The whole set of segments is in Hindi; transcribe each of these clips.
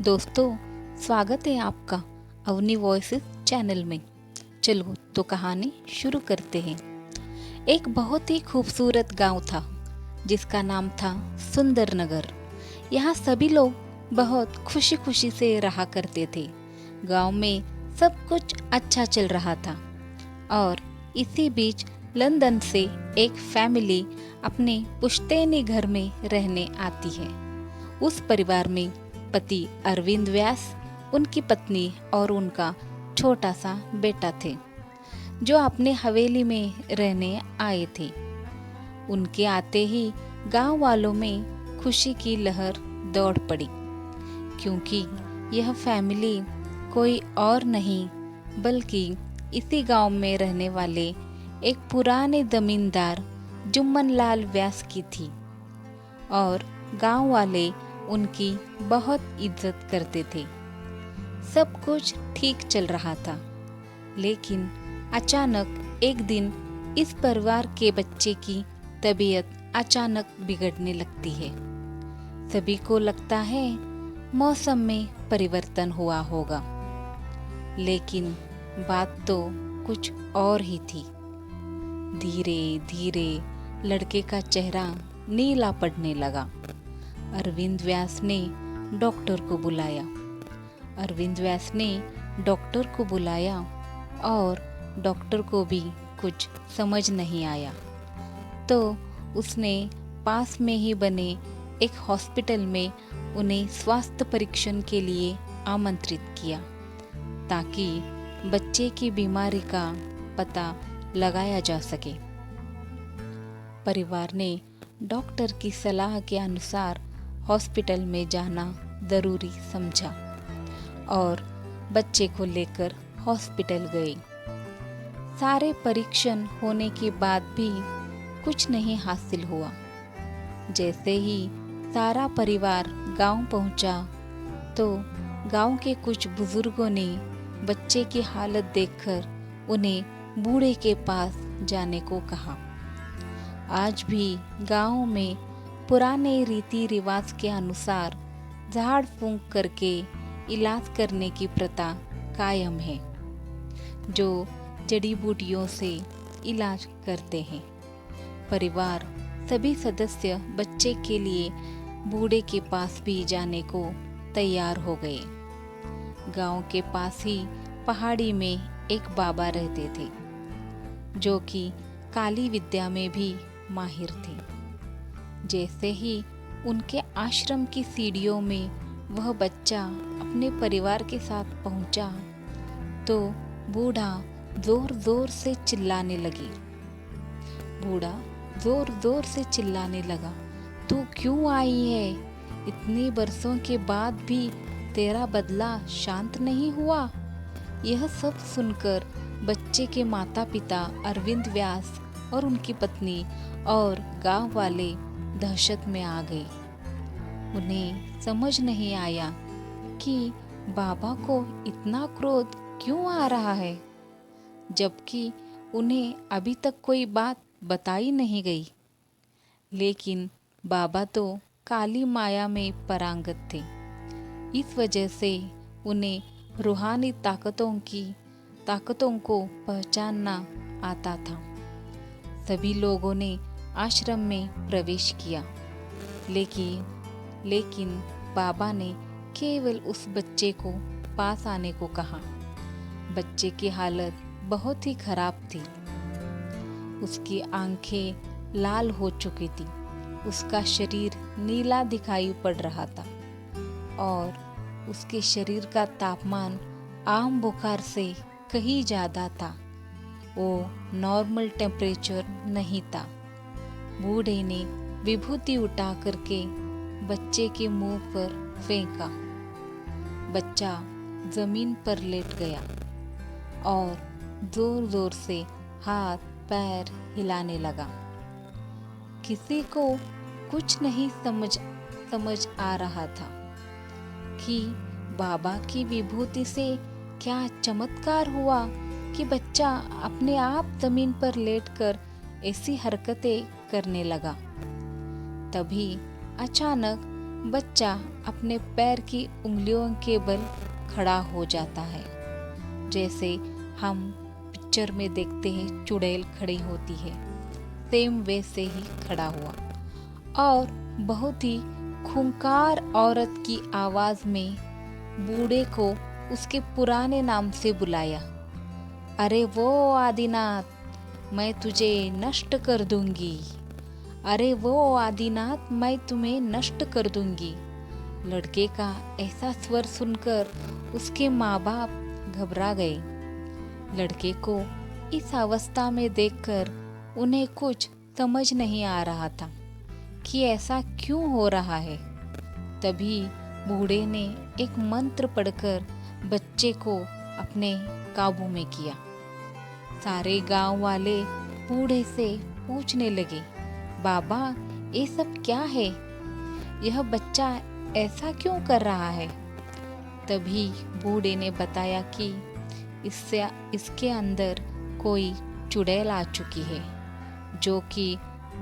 दोस्तों, स्वागत है आपका अवनी वॉइसेस चैनल में। चलो तो कहानी शुरू करते हैं। एक बहुत ही खूबसूरत गांव था जिसका नाम था सुंदरनगर। यहाँ सभी लोग बहुत खुशी खुशी से रहा करते थे। गांव में सब कुछ अच्छा चल रहा था और इसी बीच लंदन से एक फैमिली अपने पुश्तैनी घर में रहने आती है। उस परिवार में पति अरविंद व्यास, उनकी पत्नी और उनका छोटा सा बेटा थे जो अपने हवेली में रहने आए थे। उनके आते ही गांव वालों में खुशी की लहर दौड़ पड़ी, क्योंकि यह फैमिली कोई और नहीं बल्कि इसी गांव में रहने वाले एक पुराने जमींदार जुम्मन लाल व्यास की थी और गांव वाले उनकी बहुत इज्जत करते थे। सब कुछ ठीक चल रहा था, लेकिन अचानक एक दिन इस परिवार के बच्चे की तबीयत अचानक बिगड़ने लगती है। सभी को लगता है मौसम में परिवर्तन हुआ होगा, लेकिन बात तो कुछ और ही थी। धीरे धीरे लड़के का चेहरा नीला पड़ने लगा। अरविंद व्यास ने डॉक्टर को बुलाया और डॉक्टर को भी कुछ समझ नहीं आया, तो उसने पास में ही बने एक हॉस्पिटल में उन्हें स्वास्थ्य परीक्षण के लिए आमंत्रित किया, ताकि बच्चे की बीमारी का पता लगाया जा सके। परिवार ने डॉक्टर की सलाह के अनुसार हॉस्पिटल में जाना जरूरी समझा और बच्चे को लेकर हॉस्पिटल गए। सारे परीक्षण होने के बाद भी कुछ नहीं हासिल हुआ। जैसे ही सारा परिवार गांव पहुंचा, तो गांव के कुछ बुजुर्गों ने बच्चे की हालत देखकर उन्हें बूढ़े के पास जाने को कहा। आज भी गांव में पुराने रीति रिवाज के अनुसार झाड़ फूंक करके इलाज करने की प्रथा कायम है, जो जड़ी बूटियों से इलाज करते हैं। परिवार सभी सदस्य बच्चे के लिए बूढ़े के पास भी जाने को तैयार हो गए। गांव के पास ही पहाड़ी में एक बाबा रहते थे, जो कि काली विद्या में भी माहिर थे। जैसे ही उनके आश्रम की सीढ़ियों में वह बच्चा अपने परिवार के साथ पहुंचा, तो बूढ़ा जोर जोर से चिल्लाने लगा, तू क्यों आई है? इतने बरसों के बाद भी तेरा बदला शांत नहीं हुआ। यह सब सुनकर बच्चे के माता पिता अरविंद व्यास और उनकी पत्नी और गांव वाले दहशत में आ गए। उन्हें समझ नहीं आया कि बाबा को इतना क्रोध क्यों आ रहा है, जबकि उन्हें अभी तक कोई बात बताई नहीं गई। लेकिन बाबा तो काली माया में पारंगत थे। इस वजह से उन्हें रूहानी ताकतों को पहचानना आता था। सभी लोगों ने आश्रम में प्रवेश किया, लेकिन बाबा ने केवल उस बच्चे को पास आने को कहा। बच्चे की हालत बहुत ही खराब थी। उसकी आंखें लाल हो चुकी थी, उसका शरीर नीला दिखाई पड़ रहा था और उसके शरीर का तापमान आम बुखार से कहीं ज़्यादा था। वो नॉर्मल टेम्परेचर नहीं था। बूढ़े ने विभूति उठा करके बच्चे के मुंह पर फेंका। बच्चा जमीन पर लेट गया और जोर जोर से हाथ पैर हिलाने लगा। किसी को कुछ नहीं समझ आ रहा था कि बाबा की विभूति से क्या चमत्कार हुआ कि बच्चा अपने आप जमीन पर लेटकर ऐसी हरकतें करने लगा। तभी अचानक बच्चा अपने पैर की उंगलियों के बल खड़ा हो जाता है, जैसे हम पिक्चर में देखते हैं चुड़ैल खड़ी होती है, सेम वैसे ही खड़ा हुआ और बहुत ही खूंखार औरत की आवाज में बूढ़े को उसके पुराने नाम से बुलाया। अरे वो आदिनाथ, मैं तुझे नष्ट कर दूंगी। अरे वो आदिनाथ, मैं तुम्हें नष्ट कर दूंगी। लड़के का ऐसा स्वर सुनकर उसके माँ बाप घबरा गए। लड़के को इस अवस्था में देखकर उन्हें कुछ समझ नहीं आ रहा था कि ऐसा क्यों हो रहा है। तभी बूढ़े ने एक मंत्र पढ़कर बच्चे को अपने काबू में किया। सारे गांव वाले बूढ़े से पूछने लगे, बाबा ये सब क्या है? यह बच्चा ऐसा क्यों कर रहा है? तभी बूढ़े ने बताया कि इसके अंदर कोई चुड़ैल आ चुकी है, जो कि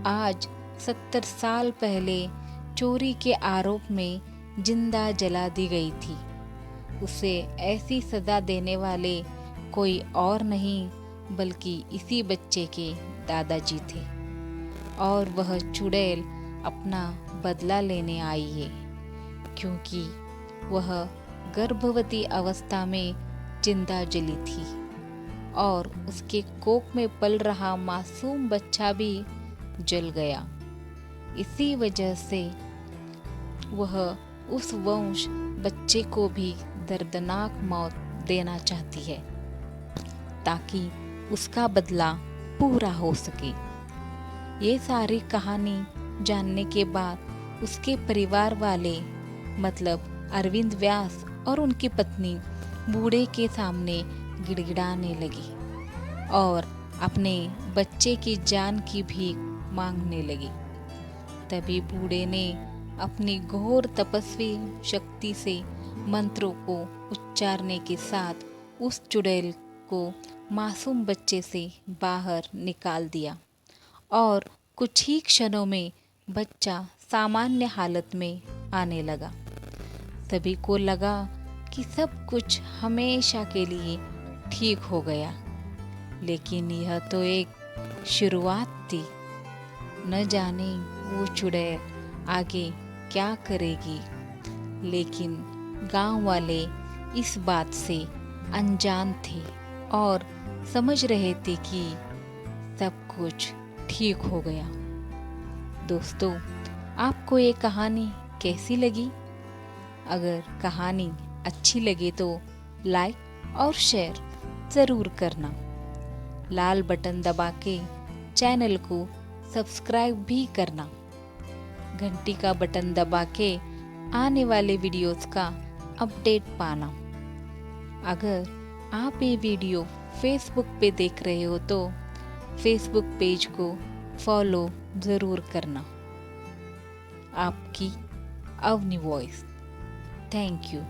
आज 70 साल पहले चोरी के आरोप में जिंदा जला दी गई थी। उसे ऐसी सजा देने वाले कोई और नहीं बल्कि इसी बच्चे के दादाजी थे, और वह चुड़ैल अपना बदला लेने आई है, क्योंकि वह गर्भवती अवस्था में जिंदा जली थी और उसके कोख में पल रहा मासूम बच्चा भी जल गया। इसी वजह से वह उस वंश बच्चे को भी दर्दनाक मौत देना चाहती है, ताकि उसका बदला पूरा हो सके। ये सारी कहानी जानने के बाद उसके परिवार वाले मतलब अरविंद व्यास और उनकी पत्नी बूढ़े के सामने गिड़गिड़ाने लगी और अपने बच्चे की जान की भीख मांगने लगी। तभी बूढ़े ने अपनी घोर तपस्वी शक्ति से मंत्रों को उच्चारने के साथ उस चुड़ैल को मासूम बच्चे से बाहर निकाल दिया और कुछ ही क्षणों में बच्चा सामान्य हालत में आने लगा। सभी को लगा कि सब कुछ हमेशा के लिए ठीक हो गया, लेकिन यह तो एक शुरुआत थी। न जाने वो चुड़ैल आगे क्या करेगी, लेकिन गांव वाले इस बात से अनजान थे और समझ रहे थे कि सब कुछ ठीक हो गया। दोस्तों, आपको ये कहानी कैसी लगी? अगर कहानी अच्छी लगे तो लाइक और शेयर ज़रूर करना। लाल बटन दबा के चैनल को सब्सक्राइब भी करना। घंटी का बटन दबा के आने वाले वीडियोस का अपडेट पाना। अगर आप ये वीडियो फेसबुक पे देख रहे हो तो फेसबुक पेज को फॉलो ज़रूर करना। आपकी अवनी वॉइस। Thank you.